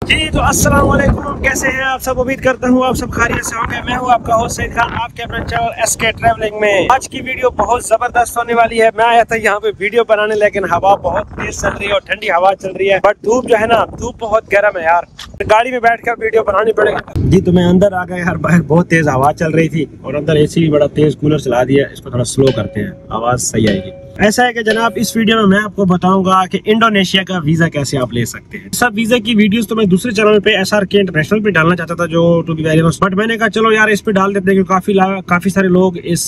जी तो अस्सलाम वालेकुम, कैसे हैं आप सब। उम्मीद करता हूँ आप सब खैरियत से होंगे। मैं हूँ आपका होस्ट सईद खान, आपके अपने चैनल एसके ट्रैवलिंग में। आज की वीडियो बहुत जबरदस्त होने वाली है। मैं आया था यहाँ पे वीडियो बनाने, लेकिन हवा बहुत तेज चल रही है और ठंडी हवा चल रही है, बट धूप जो है ना, धूप बहुत गर्म है यार। गाड़ी में बैठ कर वीडियो बनानी पड़ेगी। जी तो मैं अंदर आ गया यार, बाहर बहुत तेज हवा चल रही थी और अंदर एसी भी बड़ा तेज कूलर चला दिया। इसको थोड़ा स्लो करते हैं, आवाज सही आएगी। ऐसा है कि जनाब इस वीडियो में मैं आपको बताऊंगा कि इंडोनेशिया का वीजा कैसे आप ले सकते हैं। सब वीजा की वीडियोस तो मैं दूसरे चैनल पे SRK इंटरनेशनल पे डालना चाहता था, जो to be very honest, but मैंने कहा चलो यार इस पे डाल देते हैं, क्योंकि काफी सारे लोग इस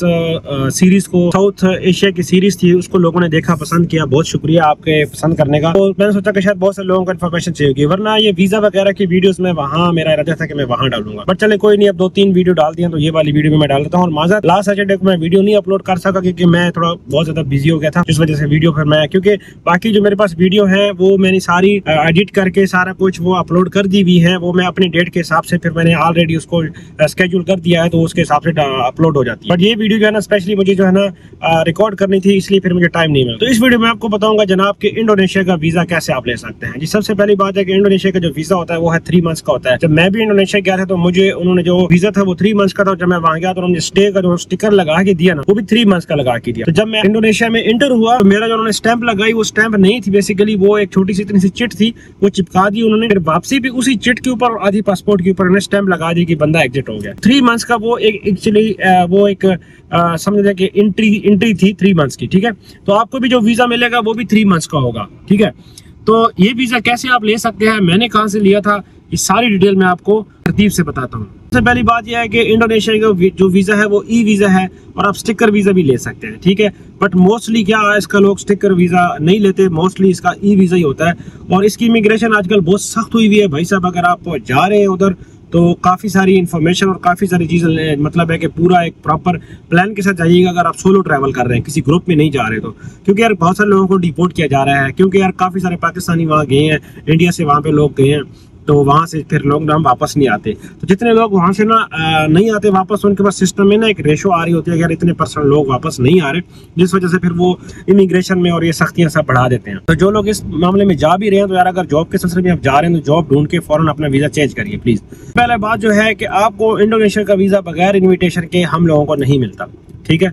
सीरीज को, साउथ एशिया की सीरीज थी, उसको लोगों ने देखा, पसंद किया। बहुत शुक्रिया आपके पसंद करने का। तो मैंने सोचा कि शायद बहुत सारे लोगों को इन्फॉर्मेशन चाहिए होगी, वरना ये वीजा वगैरह की वीडियोस में वहाँ मेरा इरादा था कि मैं वहाँ डालूंगा, बट चले कोई नहीं, अब 2-3 वीडियो डाल दिया तो ये वाली वीडियो में मैं डाल देता हूँ। और माजर लास्ट सैटरडे को मैं वीडियो नहीं अपलोड कर सका क्योंकि मैं थोड़ा बहुत ज्यादा बिजी हो गया था, इस वजह से वीडियो फिर मैं, क्योंकि बाकी जो मेरे पास वीडियो है वो मैंने सारी एडिट करके सारा कुछ वो अपलोड कर दी हुई है। वो मैं अपनी डेट के हिसाब से फिर मैंने ऑलरेडी उसको स्केड्यूल कर दिया है, तो उसके हिसाब से अपलोड हो जाती है। बट ये वीडियो जो है ना स्पेशली मुझे जो है ना रिकॉर्ड करनी थी, इसलिए फिर मुझे टाइम नहीं मिला। तो इस वीडियो में आपको बताऊंगा जनाब कि इंडोनेशिया का वीजा कैसे आप ले सकते हैं। जी सबसे पहली बात है कि इंडोनेशिया का जो वीजा होता है वो है 3 मंथ्स का होता है। जब मैं भी इंडोनेशिया गया था तो मुझे उन्होंने जो वीजा था वो 3 मंथ्स का था। जब मैं वहां गया तो उन्होंने स्टे का जो स्टिकर लगा के दिया ना, वो भी 3 मंथ्स का लगा के दिया। तो जब मैं इंडोनेशिया में इंटर हुआ तो मेरा जो उन्होंने स्टैंप लगाई वो स्टैंप नहीं थी, बेसिकली वो एक छोटी सी इतनी सी चिट थी, वो चिपका दी उन्होंने। फिर वापसी भी उसी चिट के ऊपर, आधी पासपोर्ट के ऊपर उन्होंने स्टैंप लगा दी कि बंदा एग्जिट हो गया। 3 मंथ्स का वो एक एक्चुअली वो एक समझ जाए कि एंट्री थी 3 मंथ्स की, ठीक है। तो आपको भी जो वीजा मिलेगा वो भी 3 मंथ्स का होगा, ठीक है। तो ये वीजा कैसे आप ले सकते हैं, मैंने कहाँ से लिया था, ये सारी डिटेल मैं आपको तरतीब से बताता हूँ। सबसे पहली बात यह है कि इंडोनेशिया का जो वीजा है वो ई वीजा है, और आप स्टिकर वीजा भी ले सकते हैं, ठीक है। बट मोस्टली क्या है, इसका लोग स्टिकर वीजा नहीं लेते, मोस्टली इसका ई वीजा ही होता है। और इसकी इमिग्रेशन आजकल बहुत सख्त हुई हुई है भाई साहब। अगर आप जा रहे हैं उधर तो काफ़ी सारी इन्फॉर्मेशन और काफ़ी सारी चीज़ें, मतलब है कि पूरा एक प्रॉपर प्लान के साथ जाइएगा अगर आप सोलो ट्रैवल कर रहे हैं, किसी ग्रुप में नहीं जा रहे तो। क्योंकि यार बहुत सारे लोगों को डिपोर्ट किया जा रहा है, क्योंकि यार काफ़ी सारे पाकिस्तानी वहाँ गए हैं, इंडिया से वहाँ पे लोग गए हैं, तो वहाँ से फिर लोग वापस नहीं आते। तो जितने लोग वहाँ से ना नहीं आते वापस, उनके पास सिस्टम में ना एक रेशो आ रही होती है, अगर इतने % लोग वापस नहीं आ रहे, जिस वजह से फिर वो इमिग्रेशन में और ये सख्तियाँ सब बढ़ा देते हैं। तो जो लोग इस मामले में जा भी रहे हैं तो यार अगर जॉब के सिलसिले में आप जा रहे हैं तो जॉब ढूंढ के फौरन अपना वीज़ा चेंज करिए प्लीज़। पहले बात जो है कि आपको इंडोनेशिया का वीज़ा बगैर इन्विटेशन के हम लोगों को नहीं मिलता, ठीक है।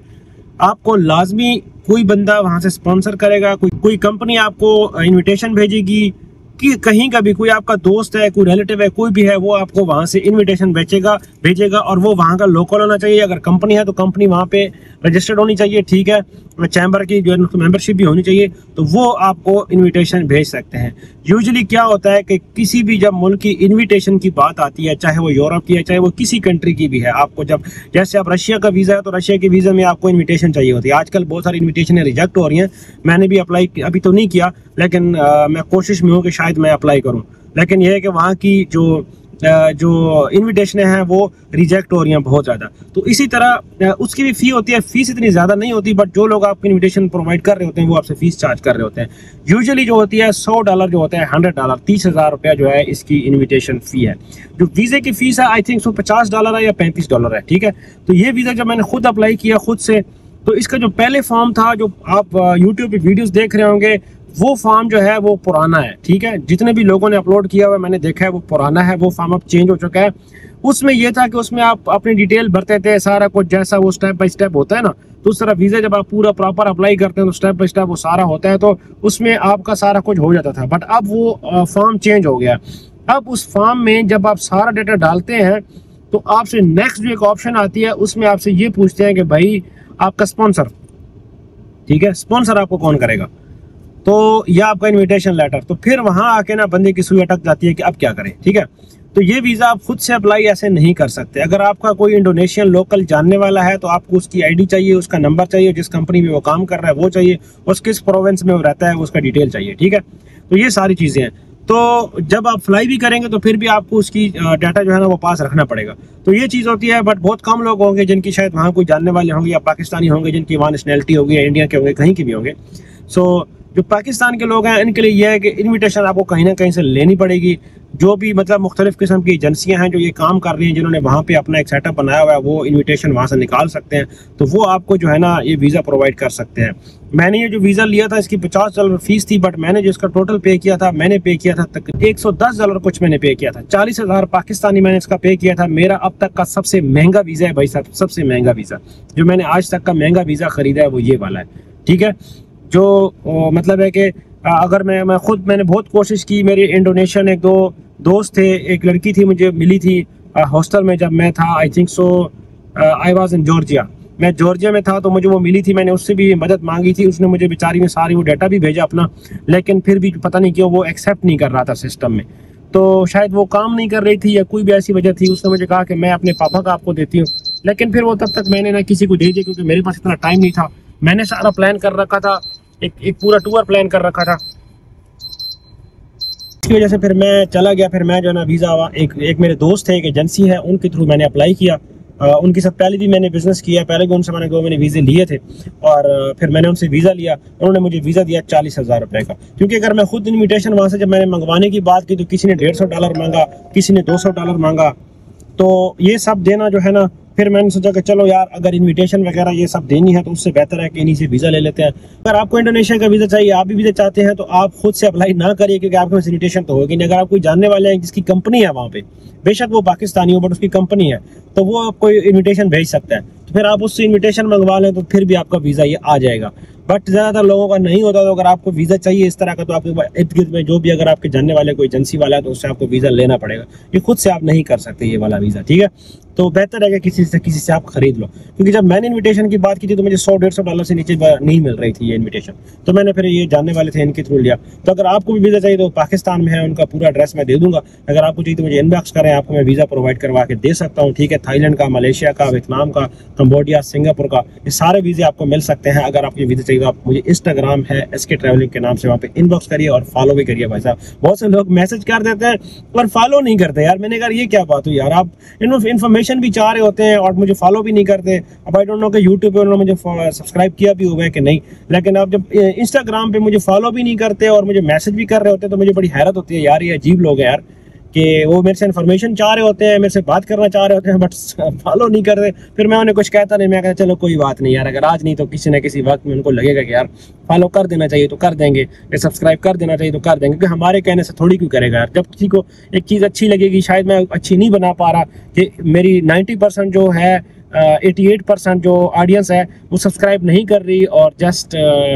आपको लाजमी कोई बंदा वहाँ से स्पॉन्सर करेगा, कोई कंपनी आपको इन्विटेशन भेजेगी, कि कहीं का भी कोई आपका दोस्त है, कोई रिलेटिव है, कोई भी है, वो आपको वहां से इनविटेशन भेजेगा और वो वहां का लोकल होना चाहिए। अगर कंपनी है तो कंपनी वहां पे रजिस्टर्ड होनी चाहिए, ठीक है, चैम्बर की जो मेंबरशिप भी होनी चाहिए, तो वो आपको इनविटेशन भेज सकते हैं। यूजुअली क्या होता है कि किसी भी जब मुल्क की इनविटेशन की बात आती है, चाहे वो यूरोप की है, चाहे वो किसी कंट्री की भी है, आपको जब जैसे आप रशिया का वीज़ा है तो रशिया के वीज़ा में आपको इनविटेशन चाहिए होती है। आजकल बहुत सारी इनविटेशन रिजेक्ट हो रही हैं, मैंने भी अप्लाई अभी तो नहीं किया, लेकिन मैं कोशिश में हूँ कि शायद मैं अप्लाई करूँ। लेकिन यह है कि वहाँ की जो इनविटेशन है वो रिजेक्ट हो रही हैं बहुत ज़्यादा। तो इसी तरह उसकी भी फ़ी होती है, फीस इतनी ज़्यादा नहीं होती, बट जो लोग आपको इनविटेशन प्रोवाइड कर रहे होते हैं वो आपसे फ़ीस चार्ज कर रहे होते हैं। यूजुअली जो होती है $100 जो होता है, $100, 30,000 रुपया जो है इसकी इनविटेशन फ़ी है। जो वीज़े की फ़ीस है आई थिंक $50 है या $35 है, ठीक है। तो ये वीज़ा जब मैंने खुद अप्लाई किया खुद से, तो इसका जो पहले फॉर्म था, जो आप यूट्यूब पे वीडियोस देख रहे होंगे, वो फॉर्म जो है वो पुराना है, ठीक है। जितने भी लोगों ने अपलोड किया हुआ मैंने देखा है वो पुराना है, वो फॉर्म अब चेंज हो चुका है। उसमें यह था कि उसमें आप अपनी डिटेल भरते थे, सारा कुछ जैसा वो स्टेप बाय स्टेप होता है ना, तो उस तरह वीज़ा जब आप पूरा प्रॉपर अप्लाई करते हैं तो स्टेप बाय स्टेप वो सारा होता है, तो उसमें आपका सारा कुछ हो जाता था। बट अब वो फॉर्म चेंज हो गया। अब उस फॉर्म में जब आप सारा डेटा डालते हैं तो आपसे नेक्स्ट जो एक ऑप्शन आती है, उसमें आपसे ये पूछते हैं कि भाई आपका स्पॉन्सर, ठीक है, स्पॉन्सर आपको कौन करेगा, तो या आपका इनविटेशन लेटर। तो फिर वहां आके ना बंदे की सुई अटक जाती है कि अब क्या करें, ठीक है। तो ये वीज़ा आप खुद से अप्लाई ऐसे नहीं कर सकते। अगर आपका कोई इंडोनेशियन लोकल जानने वाला है तो आपको उसकी आईडी चाहिए, उसका नंबर चाहिए, जिस कंपनी में वो काम कर रहा है वो चाहिए, और किस प्रोविंस में वो रहता है उसका डिटेल चाहिए, ठीक है। तो ये सारी चीज़ें हैं। तो जब आप फ्लाई भी करेंगे तो फिर भी आपको उसकी डाटा जो है ना वो पास रखना पड़ेगा। तो ये चीज़ होती है। बट बहुत कम लोग होंगे जिनकी शायद वहाँ कोई जानने वाले होंगे, या पाकिस्तानी होंगे जिनकी वहाँ नेशनैलिटी होगी, या इंडिया के होंगे, कहीं के भी होंगे। सो जो पाकिस्तान के लोग हैं इनके लिए यह है कि इन्विटेशन आपको कहीं ना कहीं से लेनी पड़ेगी। जो भी मतलब मुख्तलिफ किस्म की एजेंसियां हैं जो ये काम कर रही हैं, जिन्होंने वहाँ पे अपना एक सेटअप बनाया हुआ है, वो इन्विटेशन वहाँ से निकाल सकते हैं, तो वो आपको जो है ना ये वीज़ा प्रोवाइड कर सकते हैं। मैंने ये जो वीज़ा लिया था इसकी $50 फीस थी, बट मैंने जो इसका टोटल पे किया था, मैंने पे किया था तक $110 कुछ मैंने पे किया था, 40,000 पाकिस्तानी मैंने इसका पे किया था। मेरा अब तक का सबसे महंगा वीज़ा है भाई साहब, सबसे महंगा वीज़ा जो मैंने आज तक का महंगा वीज़ा खरीदा है वो ये वाला है। ठीक है, जो मतलब है कि अगर मैंने बहुत कोशिश की। मेरे इंडोनेशियन एक दो दोस्त थे, एक लड़की थी मुझे मिली थी हॉस्टल में जब मैं था, I think so I was in Georgia, मैं जॉर्जिया में था, तो मुझे वो मिली थी। मैंने उससे भी मदद मांगी थी, उसने मुझे बेचारी ने सारी वो डाटा भी भेजा अपना, लेकिन फिर भी पता नहीं क्यों वो एक्सेप्ट नहीं कर रहा था सिस्टम में, तो शायद वो काम नहीं कर रही थी या कोई भी ऐसी वजह थी। उसने मुझे कहा कि मैं अपने पापा का आपको देती हूँ, लेकिन फिर वो तब तक मैंने ना किसी को दे दिया क्योंकि मेरे पास इतना टाइम नहीं था। मैंने सारा प्लान कर रखा था, एक पूरा टूर प्लान कर रखा था, इसकी वजह से फिर मैं चला गया। फिर मैं जो है ना वीज़ा एक मेरे दोस्त थे, एक एजेंसी है, उनके थ्रू मैंने अप्लाई किया। उनके साथ पहले भी मैंने बिज़नेस किया, पहले भी उनसे मैंने 2 महीने वीज़े लिए थे और फिर मैंने उनसे वीज़ा लिया। उन्होंने मुझे वीज़ा दिया 40,000 रुपये का, क्योंकि अगर मैं खुद इन्विटेशन वहाँ से जब मैंने मंगवाने की बात की तो किसी ने $150 मांगा, किसी ने $200 मांगा, तो ये सब देना जो है ना, फिर मैंने सोचा कि चलो यार अगर इनविटेशन वगैरह ये सब देनी है तो उससे बेहतर है कि इन्हीं से वीज़ा ले लेते हैं। अगर आपको इंडोनेशिया का वीज़ा चाहिए, आप भी वीज़ा चाहते हैं, तो आप खुद से अप्लाई ना करिए, क्योंकि आपके पास इन्विटेशन तो होगी नहीं। अगर आप कोई जानने वाले हैं जिसकी कंपनी है वहाँ पे, बेशक वो पाकिस्तानी हो बट उसकी कंपनी है, तो वो आपको इन्विटेशन भेज सकता है, तो फिर आप उससे इन्विटेशन मंगवा लें तो फिर भी आपका वीज़ा ये आ जाएगा। बट ज़्यादातर लोगों का नहीं होता, तो अगर आपको वीज़ा चाहिए इस तरह का, तो आपके इर्द गिर्द में जो भी अगर आपके जानने वाले कोई एजेंसी वाला है तो उससे आपको वीज़ा लेना पड़ेगा। ये खुद से आप नहीं कर सकते ये वाला वीज़ा। ठीक है, तो बेहतर है कि किसी से आप खरीद लो, क्योंकि जब मैंने इन्विटेशन की बात की थी तो मुझे $100-150 से नीचे नहीं मिल रही थी ये इन्विटेशन, तो मैंने फिर ये जानने वाले थे इनके थ्रू लिया। तो अगर आपको भी वीज़ा चाहिए तो पाकिस्तान में है, उनका पूरा एड्रेस मैं दे दूंगा। अगर आपको चाहिए तो मुझे इनबॉक्स करें, आपको मैं वीज़ा प्रोवाइड करवा के दे सकता हूँ। ठीक है, थाईलैंड का, मलेशिया का, वियतनाम का, कंबोडिया, सिंगापुर का, ये सारे वीज़े आपको मिल सकते हैं। अगर आपको वीज़ा चाहिए तो आप मुझे इंस्टाग्राम है SK ट्रैवलिंग के नाम से, वहाँ पे इनबॉक्स करिए और फॉलो भी करिए भाई साहब। बहुत से लोग मैसेज कर देते हैं और फॉलो नहीं करते यार। मैंने कहा ये क्या बात हुई यार, आप इन्फॉर्मेशन भी चाह रहे होते हैं और मुझे फॉलो भी नहीं करते। अब आई डोंट नो कि यूट्यूब पे उन्होंने मुझे सब्सक्राइब किया भी होगा कि नहीं, लेकिन आप जब इंस्टाग्राम पे मुझे फॉलो भी नहीं करते और मुझे मैसेज भी कर रहे होते हैं तो मुझे बड़ी हैरत होती है यार। ये अजीब लोग हैं यार कि वो मेरे से इन्फॉर्मेशन चाह रहे होते हैं, मेरे से बात करना चाह रहे होते हैं, बट फॉलो नहीं कर रहे। फिर मैं उन्हें कुछ कहता नहीं, मैं कहता चलो कोई बात नहीं यार, अगर आज नहीं तो किसी न किसी वक्त में उनको लगेगा कि यार फॉलो कर देना चाहिए तो कर देंगे, या सब्सक्राइब कर देना चाहिए तो कर देंगे, क्योंकि हमारे कहने से थोड़ी क्यों करेगा यार। जब किसी को एक चीज़ अच्छी लगेगी, शायद मैं अच्छी नहीं बना पा रहा, कि मेरी 90% जो है 88% जो ऑडियंस है वो सब्सक्राइब नहीं कर रही और जस्ट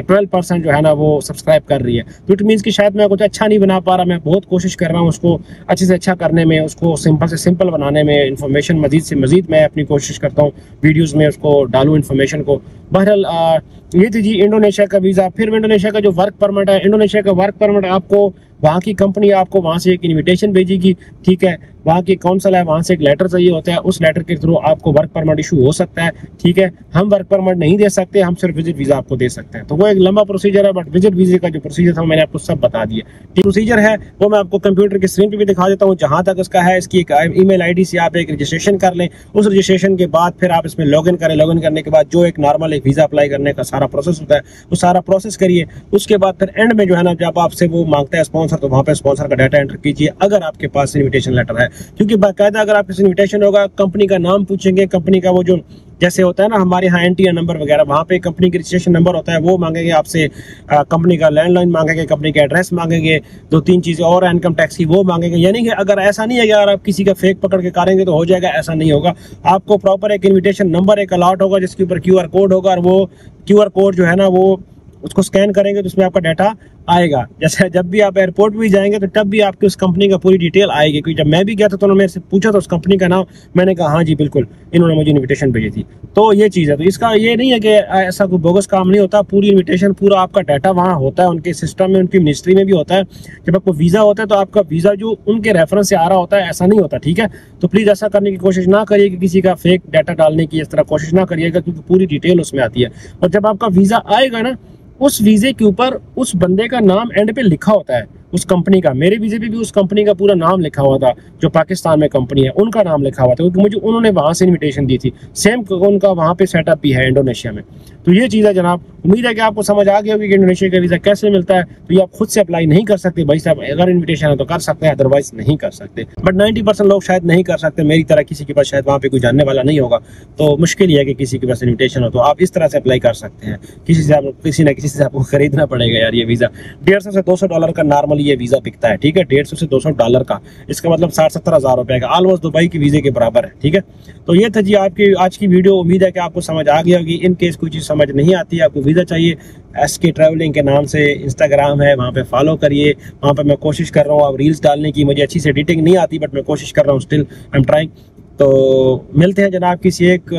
12% जो है ना वो सब्सक्राइब कर रही है, तो इट मीन्स कि शायद मैं कुछ अच्छा नहीं बना पा रहा। मैं बहुत कोशिश कर रहा हूँ उसको अच्छे से अच्छा करने में, उसको सिंपल से सिंपल बनाने में, इन्फॉर्मेशन मजीद से मजीद मैं अपनी कोशिश करता हूँ वीडियोज़ में उसको डालूँ इन्फॉर्मेशन को। बहरहाल ये थी जी इंडोनेशिया का वीज़ा। फिर इंडोनेशिया का जो वर्क परमिट है, इंडोनेशिया का वर्क परमिट आपको वहाँ की कंपनी आपको वहाँ से एक इनविटेशन भेजेगी। ठीक है, वहाँ की काउंसिल है, वहाँ से एक लेटर चाहिए होता है, उस लेटर के थ्रू आपको वर्क परमिट इशू हो सकता है। ठीक है, हम वर्क परमिट नहीं दे सकते, हम सिर्फ विजिट वीज़ा आपको दे सकते हैं। तो वो एक लंबा प्रोसीजर है, बट विजिट वीज़े का जो प्रोसीजर था मैंने आपको सब बता दिया। प्रोसीजर है वो मैं आपको कंप्यूटर की स्क्रीन पर भी दिखा देता हूँ। जहाँ तक उसका है, इसकी एक ईमेल ID से आप एक रजिस्ट्रेशन कर लें। उस रजिस्ट्रेशन के बाद फिर आप इसमें लॉगिन करें। लॉगिन करने के बाद जो एक नॉर्मल एक वीज़ा अप्लाई करने का सारा प्रोसेस होता है वो सारा प्रोसेस करिए। उसके बाद फिर एंड में जो है ना, जब आपसे वो मांगता है स्पॉन्सर, तो वहाँ पे स्पॉन्सर का डाटा एंटर कीजिए अगर आपके पास इनविटेशन लेटर है, क्योंकि बाकायदा अगर आपके इनविटेशन होगा, कंपनी का नाम पूछेंगे, कंपनी का वो जो जैसे होता है ना हमारे यहाँ NTR नंबर वगैरह, वहाँ पे कंपनी की रजिस्ट्रेशन नंबर होता है, वो मांगेंगे आपसे, कंपनी का लैंडलाइन मांगेंगे, कंपनी का एड्रेस मांगेंगे, 2-3 चीज़ें और इनकम टैक्स की वो मांगेंगे। यानी कि अगर ऐसा नहीं है कि अगर आप किसी का फेक पकड़ के करेंगे तो हो जाएगा, ऐसा नहीं होगा। आपको प्रॉपर एक इन्विटेशन नंबर एक अलॉट होगा जिसके ऊपर QR कोड होगा, और वो QR कोड जो है ना वो उसको स्कैन करेंगे तो उसमें आपका डाटा आएगा। जैसे जब भी आप एयरपोर्ट भी जाएंगे तो तब भी आपकी उस कंपनी का पूरी डिटेल आएगी। क्योंकि जब मैं भी गया था तो उन्होंने मेरे से पूछा था उस कंपनी का नाम, मैंने कहा हाँ जी बिल्कुल, इन्होंने मुझे इनविटेशन भेजी थी। तो ये चीज़ है। तो इसका ये नहीं है कि ऐसा कोई बोगस काम नहीं होता, पूरी इनविटेशन पूरा आपका डाटा वहाँ होता है, उनके सिस्टम में, उनकी मिनिस्ट्री में भी होता है। जब आपको वीज़ा होता है तो आपका वीज़ा जो उनके रेफरेंस से आ रहा होता है, ऐसा नहीं होता। ठीक है, तो प्लीज़ ऐसा करने की कोशिश ना करिए कि किसी का फेक डाटा डालने की इस तरह कोशिश ना करिएगा, क्योंकि पूरी डिटेल उसमें आती है। और जब आपका वीज़ा आएगा ना, उस वीज़े के ऊपर उस बंदे का नाम एंड पे लिखा होता है, उस कंपनी का, मेरे वीजे पे भी उस कंपनी का पूरा नाम लिखा हुआ था, जो पाकिस्तान में कंपनी है उनका नाम लिखा हुआ था, क्योंकि मुझे उन्होंने वहाँ से इन्विटेशन दी थी। सेम उनका वहाँ पे सेटअप भी है इंडोनेशिया में। तो ये चीज़ है जनाब, उम्मीद है कि आपको समझ आ गया होगी कि इंडोनेशिया का वीज़ा कैसे मिलता है। तो ये आप खुद से अप्लाई नहीं कर सकते भाई साहब, अगर इन्विटेशन है तो कर सकते हैं, अदरवाइज नहीं कर सकते। बट 90% लोग शायद नहीं कर सकते, मेरी तरह किसी के पास शायद वहाँ पे कोई जानने वाला नहीं होगा, तो मुश्किल ही है कि किसी के पास इन्विटेशन हो। तो आप इस तरह से अप्लाई कर सकते हैं, किसी न किसी से आपको खरीदना पड़ेगा यार ये वीज़ा। $150 से $200 का नॉर्मली ये वीज़ा बिकता है, ठीक है, $150 से $200 का, इसका मतलब 60-70 हज़ार रुपए का, ऑलमोस्ट दुबई के वीज़े के बराबर है, ठीक है। तो ये था जी आपकी आज की वीडियो, उम्मीद है कि आपको समझ आ गई होगी। इन केस कोई चीज़ समझ नहीं आती, आपको वीज़ा चाहिए, SK ट्रैवलिंग के नाम से इंस्टाग्राम है, वहाँ पे फॉलो करिए। वहाँ पे मैं कोशिश कर रहा हूँ अब रील्स डालने की, मुझे अच्छी से एडिटिंग नहीं आती बट मैं कोशिश कर रहा हूँ, स्टिल आई एम ट्राइंग। तो मिलते हैं जनाब किसी एक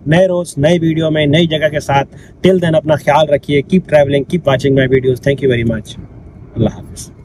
नए रोज़ नई वीडियो में नई जगह के साथ। टिल देन अपना ख्याल रखिए, keep travelling, keep watching my videos. Thank you very much, अल्लाह हाफिज़।